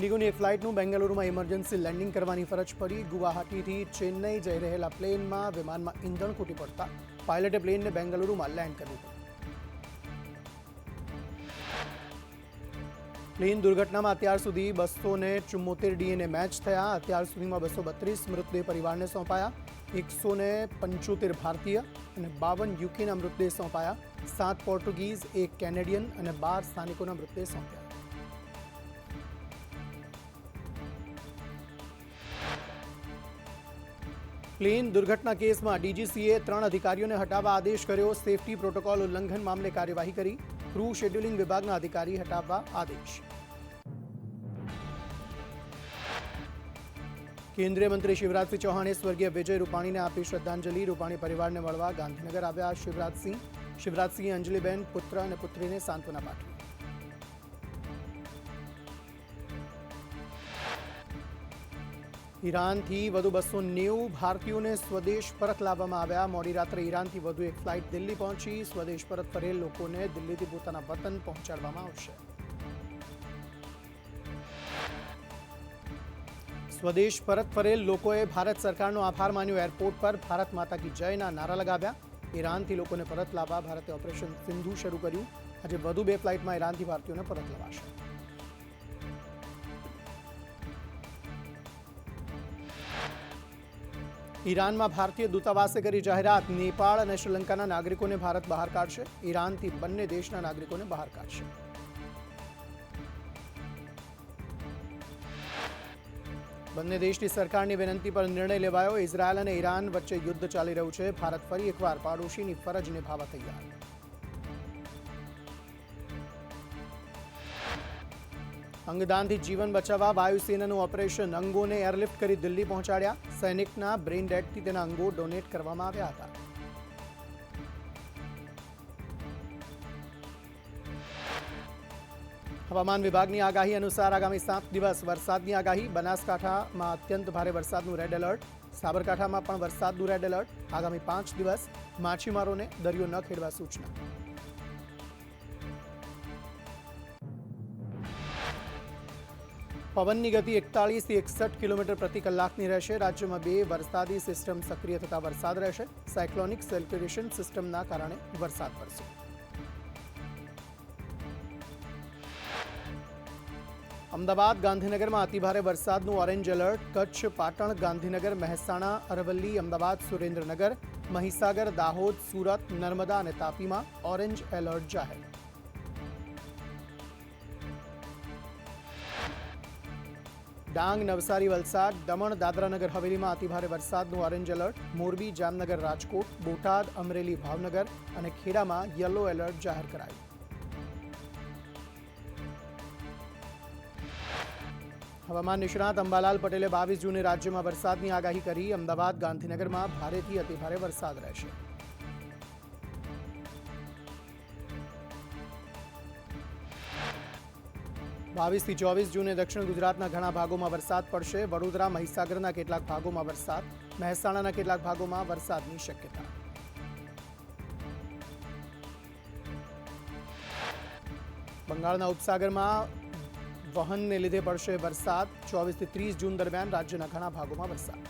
ઇન્ડિગોની એક ફ્લાઇટનું બેંગલુરુમાં emergency landing કરવાની ફરજ પડી। ગુવાહાટીથી ચેન્નઈ જઈ રહેલા પ્લેનમાં વિમાનમાં ઈંધણ ખૂટી પડતા પાયલટે પ્લેનને બેંગલુરુમાં લેન્ડ કરવું પડ્યું। પ્લેન દુર્ઘટનામાં અત્યાર સુધી 274 ડીએનએ મેચ થયા। અત્યાર સુધીમાં 232 મૃતદેહ પરિવારને સોંપાયા। 175 ભારતીય અને 52 યુકેના મૃતદેહ સોંપાયા। 7 પોર્ટુગીઝ, 1 કેનેડિયન અને 12 સ્થાનિકોના મૃતદેહ સોંપ્યા। પ્લેન દુર્ઘટના કેસમાં ડીજીસીએ 3 અધિકારીઓને હટાવવા આદેશ કર્યો। સેફટી પ્રોટોકોલ ઉલ્લંઘન મામલે કાર્યવાહી કરી। ક્રૂ શેડ્યુલિંગ વિભાગના અધિકારી હટાવવા આદેશ। કેન્દ્રીય મંત્રી શિવરાજસિંહ ચૌહાણે સ્વર્ગીય વિજય રૂપાણીને આપી શ્રદ્ધાંજલિ। રૂપાણી પરિવારને મળવા ગાંધીનગર આવ્યા શિવરાજસિંહે અંજલિબેન, પુત્ર અને પુત્રીને સાંત્વના પાઠવી। ઈરાનથી વધુ 290 ભારતીયોને સ્વદેશ પરત લાવવામાં આવ્યા। મોડી રાત્રે ઈરાનથી વધુ એક ફ્લાઇટ દિલ્હી પહોંચી। સ્વદેશ પરત ફરેલ લોકોને દિલ્હીથી પોતાના વતન પહોંચાડવામાં આવશે। સ્વદેશ પરત ફરેલ લોકોએ ભારત સરકારનો આભાર માન્યો। એરપોર્ટ પર ભારત માતા કી જયના નારા લગાવ્યા। ઈરાનથી લોકોને પરત લાવવા ભારતે ઓપરેશન સિંધુ શરૂ કર્યું। આજે વધુ 2 ફ્લાઇટમાં ઈરાનથી ભારતીયોને પરત લવાશે। ઈરાનમાં ભારતીય દૂતાવાસે કરી જાહેરાત। નેપાળ અને શ્રીલંકાના નાગરિકોને ભારત બહાર કાઢશે। ઈરાનથી બંને દેશના નાગરિકોને બહાર કાઢશે। બંને દેશની સરકારની વિનંતી પર નિર્ણય લેવાયો। ઇઝરાયલ અને ઈરાન વચ્ચે યુદ્ધ ચાલી રહ્યું છે। ભારત ફરી એકવાર પાડોશીની ફરજ નિભાવવા તૈયાર। અંગદાનથી જીવન બચાવવા વાયુસેનાનું ઓપરેશન। અંગોને એરલિફ્ટ કરી દિલ્હી પહોંચાડ્યા। સૈનિકના બ્રેઇન ડેડથી તેના અંગો ડોનેટ કરવામાં આવ્યા હતા। હવામાન વિભાગની આગાહી અનુસાર આગામી 7 દિવસ વરસાદની આગાહી। બનાસકાંઠામાં અત્યંત ભારે વરસાદનું રેડ એલર્ટ। સાબરકાંઠામાં પણ વરસાદનું રેડ એલર્ટ। આગામી 5 દિવસ માછીમારોને દરિયો ન ખેડવા સૂચના। પવનની ગતિ 41 થી 61 કિલોમીટર પ્રતિ કલાકની રહેશે। રાજ્યમાં 2 વરસાદી સિસ્ટમ સક્રિય થતા વરસાદ રહેશે। સાયક્લોનિક સર્ક્યુલેશન સિસ્ટમના કારણે વરસાદ વરસે। અમદાવાદ, ગાંધીનગરમાં અતિભારે વરસાદનું ઓરેન્જ એલર્ટ। કચ્છ, પાટણ, ગાંધીનગર, મહેસાણા, અરવલ્લી, અમદાવાદ, સુરેન્દ્રનગર, મહીસાગર, દાહોદ, સુરત, નર્મદા અને તાપીમાં ઓરેન્જ એલર્ટ જાહેર। ડાંગ, નવસારી, વલસાડ, દમણ, દાદરાનગર હવેલીમાં અતિભારે વરસાદનું ઓરેન્જ એલર્ટ। મોરબી, જામનગર, રાજકોટ, બોટાદ, અમરેલી, ભાવનગર અને ખેડામાં યલો એલર્ટ જાહેર કરાયું। હવામાન નિષ્ણાત અંબાલાલ પટેલે 22 જૂને રાજ્યમાં વરસાદની આગાહી કરી। અમદાવાદ, ગાંધીનગરમાં ભારેથી અતિભારે વરસાદ રહેશે। બાવીસ થી 24 જૂને દક્ષિણ ગુજરાતના ઘણા ભાગોમાં વરસાદ પડશે। વડોદરા, મહીસાગરના કેટલાક ભાગોમાં વરસાદ, મહેસાણાના કેટલાક ભાગોમાં વરસાદની શક્યતા। બંગાળના ઉપસાગરમાં વહનને લીધે પડશે વરસાદ। 24 થી 30 જૂન દરમિયાન રાજ્યના ઘણા ભાગોમાં વરસાદ।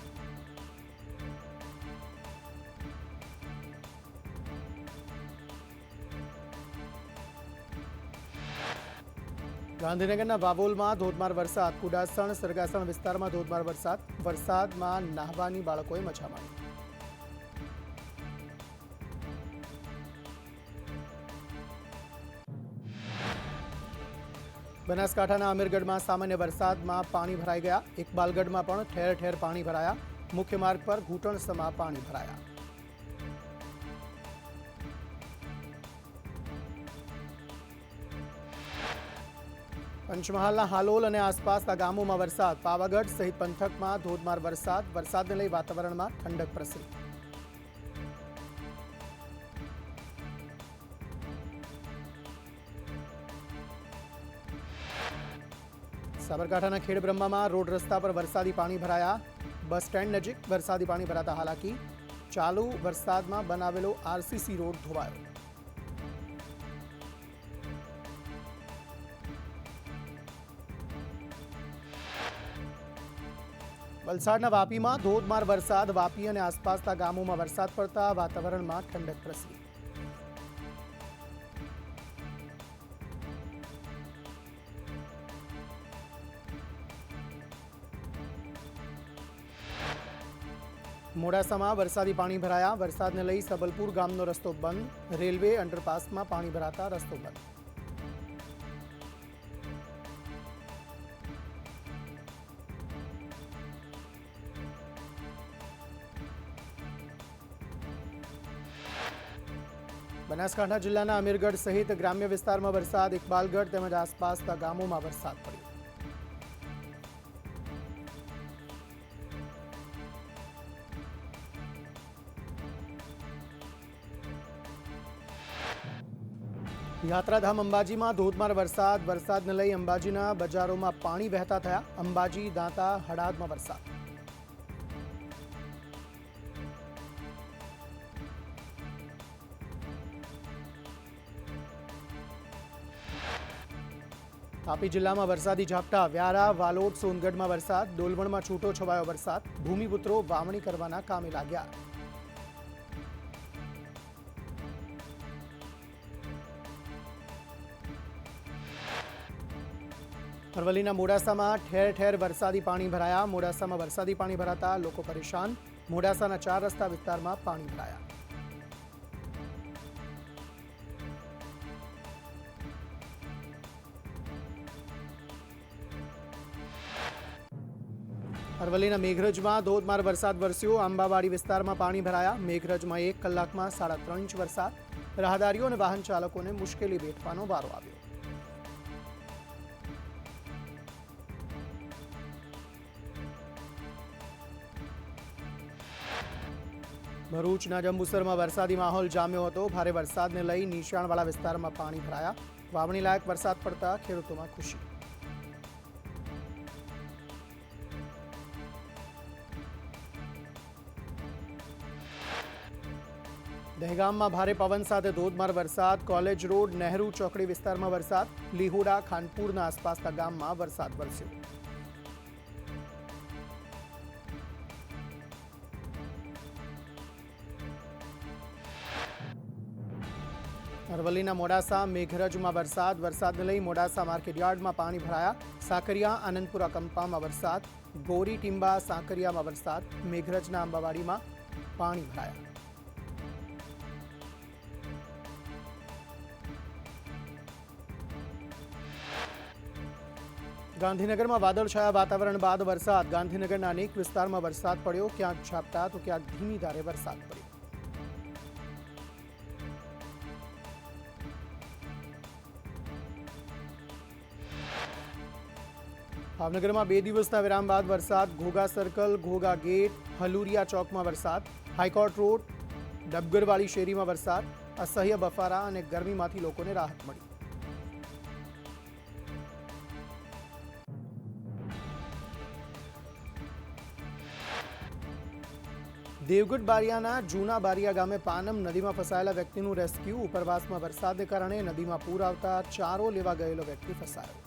ગાંધીનગરના વાવોલમાં ધોધમાર વરસાદ। કુડાસણ, સરગાસણ વિસ્તારમાં ધોધમાર વરસાદ। વરસાદમાં નાહવાની બાળકોએ મજા માણી। બનાસકાંઠાના અમીરગઢમાં સામાન્ય વરસાદમાં પાણી ભરાઈ ગયા। ઇકબાલગઢમાં પણ ઠેર ઠેર પાણી ભરાયા। મુખ્ય માર્ગ પર ઘૂંટણસમા પાણી ભરાયા। પંચમહાલના હાલોલ અને આસપાસના ગામોમાં વરસાદ। પાવાગઢ સહિત પંથકમાં ધોધમાર વરસાદ। વરસાદને લઈ વાતાવરણમાં ઠંડક પ્રસરી। સાબરકાંઠાના ખેડબ્રહ્મામાં રોડ રસ્તા પર વરસાદી પાણી ભરાયા। બસ સ્ટેન્ડ નજીક વરસાદી પાણી ભરાતા હાલાકી। ચાલુ વરસાદમાં બનાવેલો આરસીસી રોડ ધોવાયો। વલસાડના વાપીમાં ધોધમાર વરસાદ. વાપી અને આસપાસના ગામોમાં વરસાદ પડતા વાતાવરણમાં ઠંડક પ્રસરી. મોડાસામાં વરસાદી પાણી ભરાયા. વરસાદને લઈ સબલપુર ગામનો રસ્તો બંધ. રેલવે અંડરપાસમાં પાણી ભરાતા રસ્તો બંધ. બનાસકાંઠા જિલ્લાના અમીરગઢ સહિત ગ્રામ્ય વિસ્તારમાં વરસાદ. ઇકબાલગઢ તેમજ આસપાસના ગામોમાં વરસાદ પડ્યો. યાત્રાધામ અંબાજીમાં ધોધમાર વરસાદ. વરસાદને લઈ અંબાજીના બજારોમાં પાણી વહેતા થયા. અંબાજી, દાંતા, હડાદમાં વરસાદ. તાપી જિલ્લામાં વરસાદી ઝાપટા. વ્યારા, વાલોડ, સોનગઢમાં વરસાદ. ડોલવણમાં છૂટો છવાયો વરસાદ. ભૂમિપુત્રો વાવણી કરવાના કામે લાગ્યા. અરવલ્લીના મોડાસામાં ઠેર ઠેર વરસાદી પાણી ભરાયા. મોડાસામાં વરસાદી પાણી ભરાતા લોકો પરેશાન. મોડાસાના 4 રસ્તા વિસ્તારમાં પાણી ભરાયા. અરવલ્લીના મેઘરજમાં ધોધમાર વરસાદ વરસ્યો. આંબાવાડી વિસ્તારમાં પાણી ભરાયા. મેઘરજમાં 1 કલાકમાં 3.5 ઇંચ વરસાદ. રાહદારીઓ અને વાહન ચાલકોને મુશ્કેલી વેઠવાનો વારો આવ્યો. ભરૂચના જંબુસરમાં વરસાદી માહોલ જામ્યો હતો. ભારે વરસાદને લઈ નીચાણવાળા વિસ્તારમાં પાણી ભરાયા. વાવણી લાયક વરસાદ પડતા ખેડૂતોમાં ખુશી. દહેગામમાં ભારે પવન સાથે ધોધમાર વરસાદ. કોલેજ રોડ, નહેરુ ચોકડી વિસ્તારમાં વરસાદ. લીહોડા, ખાનપુરના આસપાસના ગામમાં વરસાદ વરસ્યો. અરવલ્લીના મોડાસા, મેઘરજમાં વરસાદ. વરસાદને લઈ મોડાસા માર્કેટયાર્ડમાં પાણી ભરાયા. સાકરિયા, આનંદપુરા કંપામાં વરસાદ. ગોરી, ટીંબા, સાકરિયામાં વરસાદ. મેઘરજના આંબાવાડીમાં પાણી ભરાયા. ગાંધીનગરમાં વાદળછાયા વાતાવરણ બાદ વરસાદ. ગાંધીનગરના અનેક વિસ્તારમાં વરસાદ પડ્યો. ક્યાંક ઝાપટા તો ક્યાંક ધીમી ધારે વરસાદ પડ્યો. ભાવનગરમાં 2 દિવસના વિરામ બાદ વરસાદ. ઘોઘા સર્કલ, ઘોઘા ગેટ, હલુરિયા ચોકમાં વરસાદ. હાઈકોર્ટ રોડ, ડબગરવાળી શેરીમાં વરસાદ. અસહ્ય બફારા અને ગરમીમાંથી લોકોને રાહત મળી. દેવગઢ બારિયાના જૂના બારિયા ગામે પાનમ નદીમાં ફસાયેલા વ્યક્તિનું રેસ્ક્યુ. ઉપરવાસમાં વરસાદને કારણે નદીમાં પૂર આવતા ચારો લેવા ગયેલો વ્યક્તિ ફસાયો.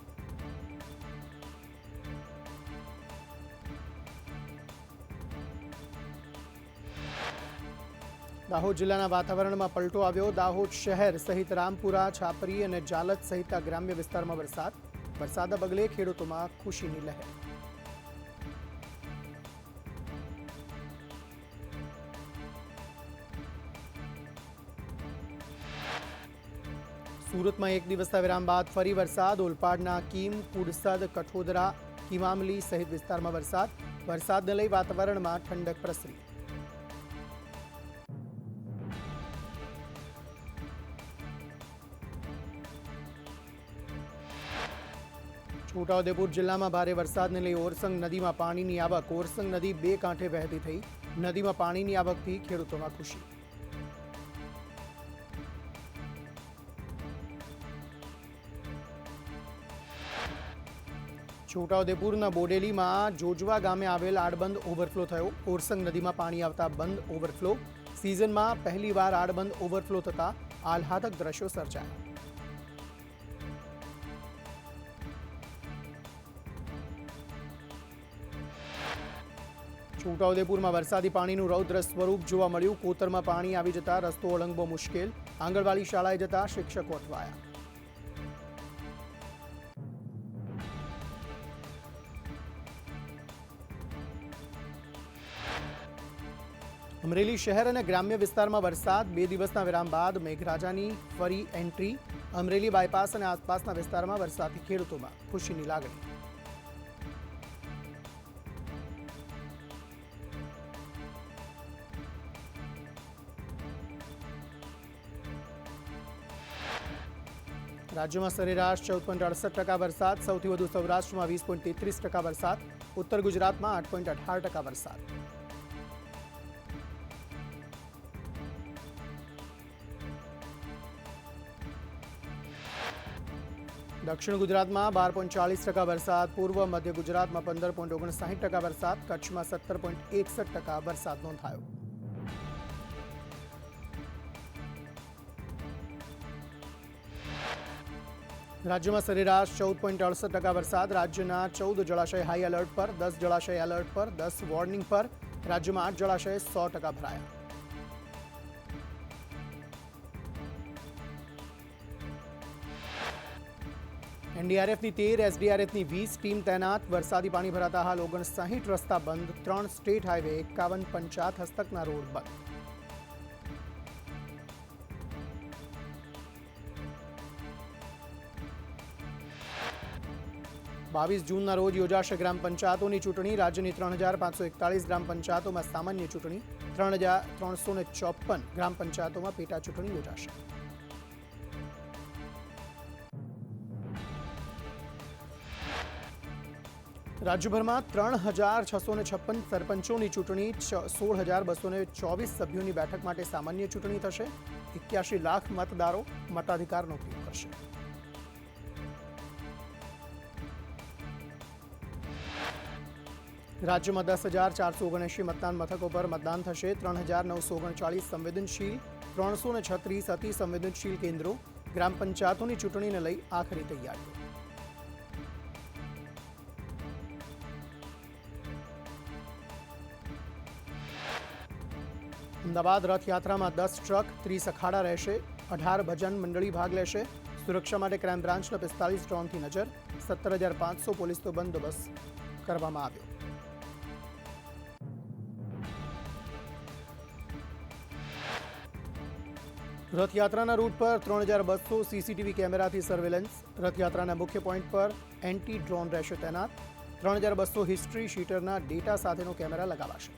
દાહોદ જિલ્લાના વાતાવરણમાં પલટો આવ્યો. દાહોદ શહેર સહિત રામપુરા, છાપરી અને જાલત સહિતના ગ્રામ્ય વિસ્તારમાં વરસાદ. વરસાદના પગલે ખેડૂતોમાં ખુશીની લહેર. સુરતમાં 1 દિવસના વિરામ બાદ ફરી વરસાદ. ઓલપાડના કીમ, કુડસદ, કઠોદરા, કિમામલી સહિત વિસ્તારમાં વરસાદ. વરસાદને લઈ વાતાવરણમાં ઠંડક પ્રસરી. છોટાઉદેપુર જિલ્લામાં ભારે વરસાદને લઈ ઓરસંગ નદીમાં પાણીની આવક. ઓરસંગ નદી 2 કાંઠે વહેતી થઈ. નદીમાં પાણીની આવકથી ખેડૂતોમાં ખુશી. છોટાઉદેપુરના બોડેલીમાં જોજવા ગામે આવેલ આડબંધ ઓવરફ્લો થયો. ઓરસંગ નદીમાં પાણી આવતા બંધ ઓવરફ્લો. સિઝનમાં પહેલીવાર આડબંધ ઓવરફ્લો થતા આહલાદક દ્રશ્યો સર્જાયા. છોટાઉદેપુરમાં વરસાદી પાણીનું રૌદ્ર સ્વરૂપ જોવા મળ્યું. કોતરમાં પાણી આવી જતા રસ્તો ઓળંગવો મુશ્કેલ. આંગણવાડી શાળાએ જતા શિક્ષકો અટવાયા. અમરેલી શહેર અને ગ્રામ્ય વિસ્તારમાં વરસાદ. 2 દિવસના વિરામ બાદ મેઘરાજાની ફરી એન્ટ્રી. અમરેલી બાયપાસ અને આસપાસના વિસ્તારમાં વરસાદથી ખેડૂતોમાં ખુશીની લાગણી. રાજ્યમાં સરેરાશ 14.68% વરસાદ. સૌથી વધુ સૌરાષ્ટ્રમાં 20.33% વરસાદ. ઉત્તર ગુજરાતમાં 8.18% વરસાદ. દક્ષિણ ગુજરાતમાં 12.40% વરસાદ. પૂર્વ મધ્ય ગુજરાતમાં 15.59% વરસાદ. કચ્છમાં 17.61% વરસાદ નોંધાયો. રાજ્યમાં સરેરાશ 14.68% વરસાદ. રાજ્યના 14 જળાશય હાઈ એલર્ટ પર, 10 જળાશય એલર્ટ પર, 10 વોર્નિંગ પર. રાજ્યમાં 8 જળાશય 100% ભરાયા. એનડીઆરએફની 13, એસડીઆરએફની 20 ટીમ તૈનાત. વરસાદી પાણી ભરાતા હાલ 59 રસ્તા બંધ. 3 સ્ટેટ હાઈવે, 51 પંચાયત હસ્તકના રોડ બંધ. જૂનના રોજ યોજાશે ગ્રામ પંચાયતોની ચૂંટણી. રાજ્યની 3541 ગ્રામ પંચાયતોમાં સામાન્ય ચૂંટણી. 3354 ગ્રામ પંચાયતોમાં પેટા ચૂંટણી યોજાશે. રાજ્યભરમાં 3656 સરપંચોની ચૂંટણી. 16224 સભ્યોની બેઠક માટે સામાન્ય ચૂંટણી થશે. 81 લાખ મતદારો મતાધિકારનો ઉપયોગ કરશે. રાજ્યમાં 10,479 મતદાન મથકો પર મતદાન થશે. 3,939 સંવેદનશીલ, 336 અતિ સંવેદનશીલ કેન્દ્રો. ગ્રામ પંચાયતોની ચૂંટણીને લઈ આખરી તૈયારીઓ. અમદાવાદ રથયાત્રામાં 10 ટ્રક, 30 અખાડા રહેશે. 18 ભજન મંડળી ભાગ લેશે. સુરક્ષા માટે ક્રાઇમ બ્રાન્ચના 45 ડ્રોનથી નજર. 17,500 પોલીસનો બંદોબસ્ત કરવામાં આવ્યો. રથયાત્રાના રૂટ પર 3200 સીસીટીવી કેમેરાથી સર્વેલન્સ. રથયાત્રાના મુખ્ય પોઈન્ટ પર એન્ટી ડ્રોન રહેશે તૈનાત. 3200 હિસ્ટ્રી શીટરના ડેટા સાથેનો કેમેરા લગાવાશે.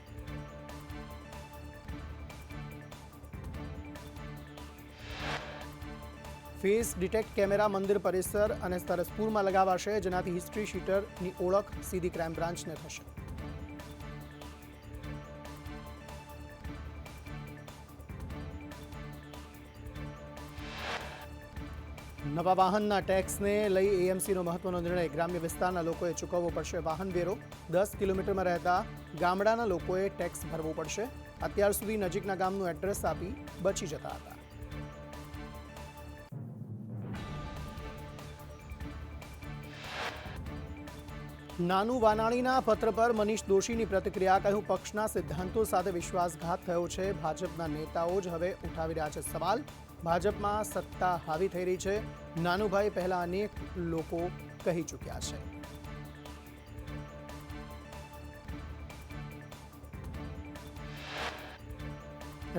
ફેસ ડિટેક્ટ કેમેરા મંદિર પરિસર અને સરસપુરમાં લગાવાશે, જેનાથી હિસ્ટ્રી શીટરની ઓળખ સીધી ક્રાઇમ બ્રાન્ચને થશે. નવા વાહનના ટેક્સને લઈ એએમસીનો મહત્વનો નિર્ણય. ગ્રામ્ય વિસ્તારના લોકોએ ચૂકવવો પડશે વાહન વેરો. 10 કિલોમીટરમાં રહેતા ગામડાના લોકોએ ટેક્સ ભરવો પડશે. અત્યાર સુધી નજીકના ગામનું એડ્રેસ આપી બચી જતા હતા. નાનું વાનાણીના પત્ર પર મનીષ દોશીની પ્રતિક્રિયા. કહ્યું, પક્ષના સિદ્ધાંતો સાથે વિશ્વાસઘાત થયો છે. ભાજપના નેતાઓ જ હવે ઉઠાવી રહ્યા છે સવાલ. ભાજપમાં સત્તા હાવી થઈ રહી છે. નાનુભાઈ પહેલા અનેક લોકો કહી ચૂક્યા છે.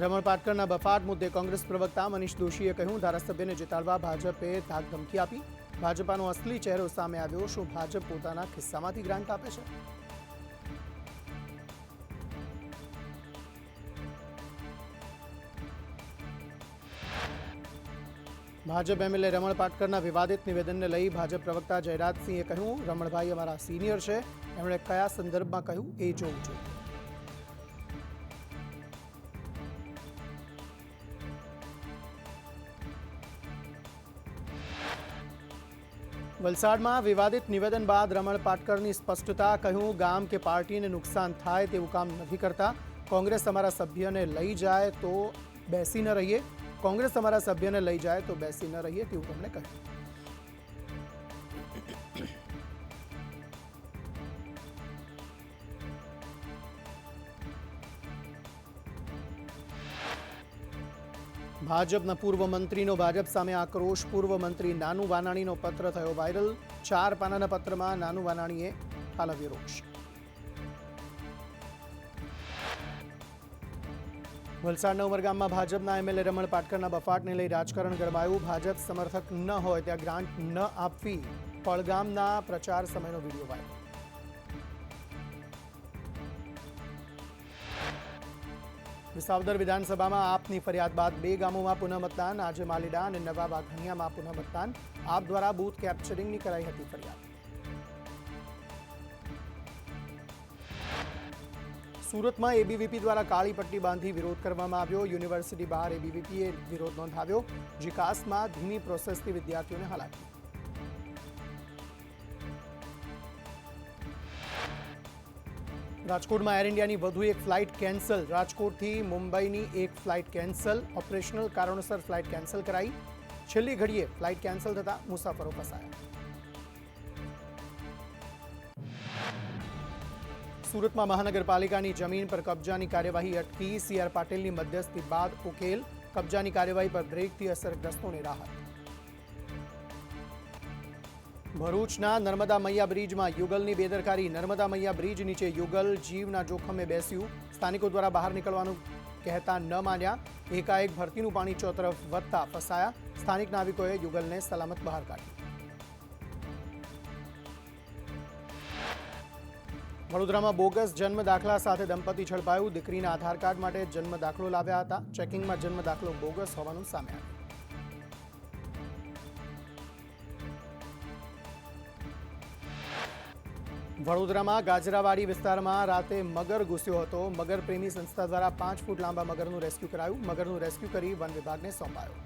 રમણ પાટકરના બફાટ મુદ્દે કોંગ્રેસ પ્રવક્તા મનીષ દોશીએ કહ્યું, ધારાસભ્યને જીતાડવા ભાજપે ધાકધમકી આપી. ભાજપાનો અસલી ચહેરો સામે આવ્યો. શું ભાજપ પોતાના ખિસ્સામાંથી ગ્રાન્ટ આપે છે? ભાજપ એમએલએ રમણ પાટકરના વિવાદિત નિવેદનને લઈ ભાજપ પ્રવક્તા જયરાજસિંહે કહ્યું, રમણભાઈ અમારા સિનિયર છે. એમણે કયા સંદર્ભમાં કહ્યું એ જોવું જોઈએ. વલસાડમાં વિવાદિત નિવેદન બાદ રમણ પાટકરની સ્પષ્ટતા. કહ્યું, ગામ કે પાર્ટીને નુકસાન થાય તેવું કામ નથી કરતા. કોંગ્રેસ અમારા સભ્યને લઈ જાય તો બેસી ન રહીએ. કોંગ્રેસ અમારા સભ્યને લઈ જાય તો બેસી ન રહીએ તેવું તેમણે કહ્યું. ભાજપના પૂર્વ મંત્રીનો ભાજપ સામે આક્રોશ. પૂર્વ મંત્રી નાનુ વાનાણીનો પત્ર થયો વાયરલ. 4 પાનાના પત્રમાં નાનુ વાનાણીએ ઠાલવ્યો રોષ. વલસાડના ઉમરગામમાં ભાજપના એમએલએ રમણ પાટકરના બફાટને લઈ રાજકારણ ગરમાયું. ભાજપ સમર્થક ન હોય ત્યાં ગ્રાન્ટ ન આપવી, પળગામના પ્રચાર સમયનો વિડીયો વાયરલ. વિસાવદર વિધાનસભામાં આપની ફરિયાદ બાદ 2 ગામોમાં પુનઃ મતદાન. આજે માલીડા અને નવા વાઘાણીયામાં પુનઃ મતદાન. આપ દ્વારા બૂથ કેપ્ચરિંગની કરાઈ હતી ફરિયાદ. સુરતમાં એબીવીપી દ્વારા કાળી પટ્ટી બાંધી વિરોધ કરવામાં આવ્યો. યુનિવર્સિટી બહાર એબીવીપીએ વિરોધ નોંધાવ્યો. જીકાસમાં ધીમી પ્રોસેસથી વિદ્યાર્થીઓને હાલાકી. રાજકોટમાં એર ઇન્ડિયાની વધુ એક ફ્લાઇટ કેન્સલ. રાજકોટથી મુંબઈની એક ફ્લાઇટ કેન્સલ. ઓપરેશનલ કારણોસર ફ્લાઇટ કેન્સલ કરાઈ. છેલ્લી ઘડીએ ફ્લાઇટ કેન્સલ થતા મુસાફરો ફસાયા. સુરતમાં મહાનગરપાલિકાની જમીન પર કબજાની કાર્યવાહી અટકી. સીઆર પાટીલની મધ્યસ્થી બાદ ઉકેલ. કબજાની કાર્યવાહી પર બ્રેકથી અસરગ્રસ્તોને રાહત. ભરૂચના નર્મદા મૈયા બ્રિજમાં યુગલની બેદરકારી. નર્મદા મૈયા બ્રિજ નીચે યુગલ જીવના જોખમે બેસ્યું. સ્થાનિકો દ્વારા બહાર નીકળવાનું કહેતા ન માન્યા. એકાએક ભરતીનું પાણી ચોતરફ વધતા ફસાયા. સ્થાનિક નાવિકોએ યુગલને સલામત બહાર કાઢી. વડોદરામાં બોગસ જન્મ દાખલા સાથે દંપતી ઝડપાયું. દીકરીના આધાર કાર્ડ માટે જન્મ દાખલો લાવ્યા હતા. ચેકિંગમાં જન્મ દાખલો બોગસ હોવાનું સામે આવ્યું. વડોદરામાં ગાજરાવાડી વિસ્તારમાં રાતે મગર ઘૂસ્યો હતો. મગર પ્રેમી સંસ્થા દ્વારા 5 ફૂટ લાંબા મગરનું રેસ્ક્યુ કરાયું. મગરનું રેસ્ક્યુ કરી વન વિભાગને સોંપાયો.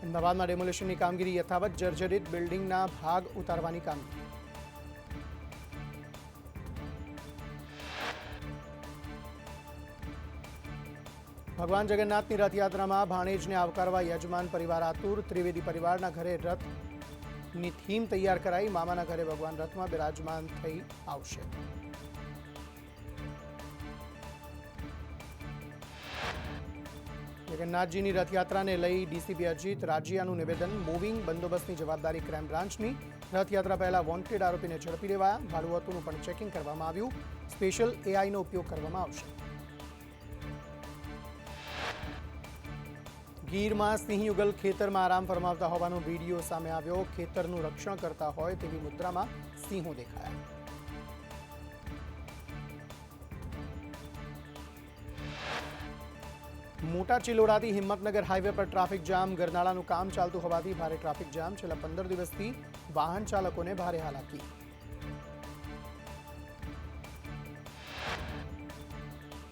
અમદાવાદમાં ડેમોલિશનની કામગીરી યથાવત. જર્જરિત બિલ્ડિંગના ભાગ ઉતારવાની કામગીરી. ભગવાન જગન્નાથની રથયાત્રામાં ભાણેજને આવકારવા યજમાન પરિવાર આતુર. ત્રિવેદી પરિવારના ઘરે રથની થીમ તૈયાર કરાઈ. મામાના ઘરે ભગવાન રથમાં બિરાજમાન થઈ આવશે. જગન્નાથજીની રથયાત્રાને લઈ ડીસીપી અજીત રાજીયાનું નિવેદન. મૂવિંગ બંદોબસ્તની જવાબદારી ક્રાઇમ બ્રાન્ચની. રથયાત્રા પહેલા વોન્ટેડ આરોપીને ઝડપી લેવાયા. ભાડુઆતોનું પણ ચેકિંગ કરવામાં આવ્યું. સ્પેશિયલ એઆઈનો ઉપયોગ કરવામાં આવશે. ગીરમાં સિંહ યુગલ ખેતરમાં આરામ ફરમાવતા હોવાનો વિડીયો સામે આવ્યો. ખેતરનું રક્ષણ કરતા હોય તેવી મુદ્રામાં સિંહો દેખાયા. મોટા ચિલોડાથી હિંમતનગર હાઈવે પર ટ્રાફિક જામ. ગરનાળાનું કામ ચાલતું હોવાથી ભારે ટ્રાફિક જામ. છેલ્લા 15 દિવસથી વાહન ચાલકોને ભારે હાલાકી.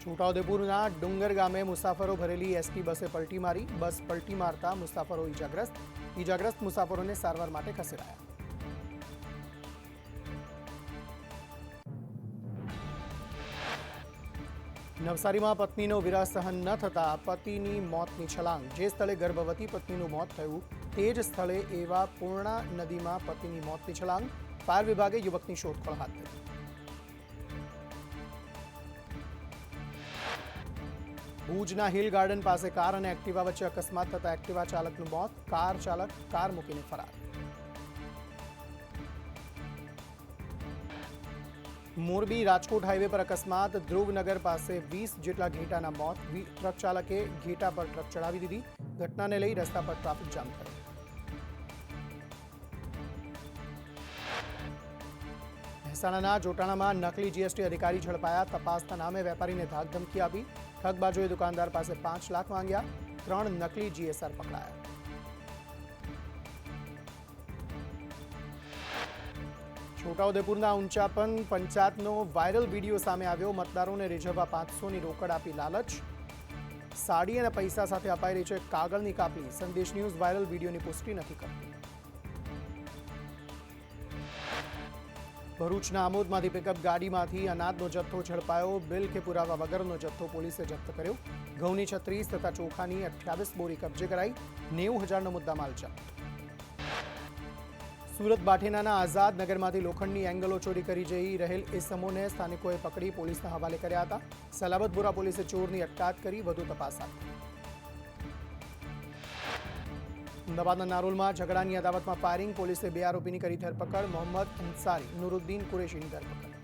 છોટાઉદેપુરના ડુંગર ગામે મુસાફરો ભરેલી એસટી બસે પલટી મારી. બસ પલટી મારતા મુસાફરો ઈજાગ્રસ્ત મુસાફરોને સારવાર માટે ખસેડાયા. નવસારીમાં પત્નીનો વિરહ સહન ન થતા પતિની મોતની છલાંગ. જે સ્થળે ગર્ભવતી પત્નીનું મોત થયું તે જ સ્થળે એવા પૂર્ણા નદીમાં પતિની મોતની છલાંગ. ફાયર વિભાગે યુવકની શોધખોળ હાથ ધરી. ભુજના હિલ ગાર્ડન પાસે કાર અને એક્ટિવા વચ્ચે અકસ્માત થતા એક્ટિવા ચાલકનું મોત. કાર ચાલક કાર મૂકીને ફરાર. મોરબી રાજકોટ હાઈવે પર અકસ્માત. ધ્રુવનગર પાસે 20 જેટલા ઘેટાના મોત. ટ્રક ચાલકે ઘેટા પર ટ્રક ચડાવી દીધી. ઘટનાને લઈ રસ્તા પર ટ્રાફિક જામ થયો. મહેસાણાના જોટાણામાં નકલી જીએસટી અધિકારી ઝડપાયા. તપાસના નામે વેપારીને ધાકધમકી આપી. ઠગબાજોએ દુકાનદાર પાસે 5 લાખ માંગ્યા. 3 નકલી જીએસઆર પકડાયા. છોટાઉદેપુરના ઊંચાપન પંચાયતનો વાયરલ વિડીયો સામે આવ્યો. મતદારોને રીઝવવા 500ની રોકડ આપી લાલચ. સાડી અને પૈસા સાથે અપાઈ રહી છે કાગળની કાપલી. સંદેશ ન્યૂઝ વાયરલ વિડીયોની પુષ્ટિ નથી કરતી. ભરૂચના આમોદમાંથી પિકઅપ ગાડીમાંથી અનાજનો જથ્થો ઝડપાયો. બિલ કે પુરાવા વગરનો જથ્થો પોલીસે જપ્ત કર્યો. ઘઉંની 36 તથા ચોખાની 28 બોરી કબજે કરાઈ. 90,000નો મુદ્દામાલ જપ્ત. સુરત બાઠેનાના આઝાદ નગરમાંથી લોખંડની એંગલો ચોરી કરી જઈ રહેલ ઇસમોને સ્થાનિકોએ પકડી પોલીસના હવાલે કર્યા હતા. સલાબતપુરા પોલીસે ચોરની અટકાયત કરી વધુ તપાસ હાથ ધરી. અમદાવાદના નારોલમાં ઝઘડાની અદાવતમાં ફાયરિંગ, પોલીસે 2 આરોપીની કરી ધરપકડ. મોહમ્મદ અંસારી, નુરુદ્દીન કુરેશીની ધરપકડ.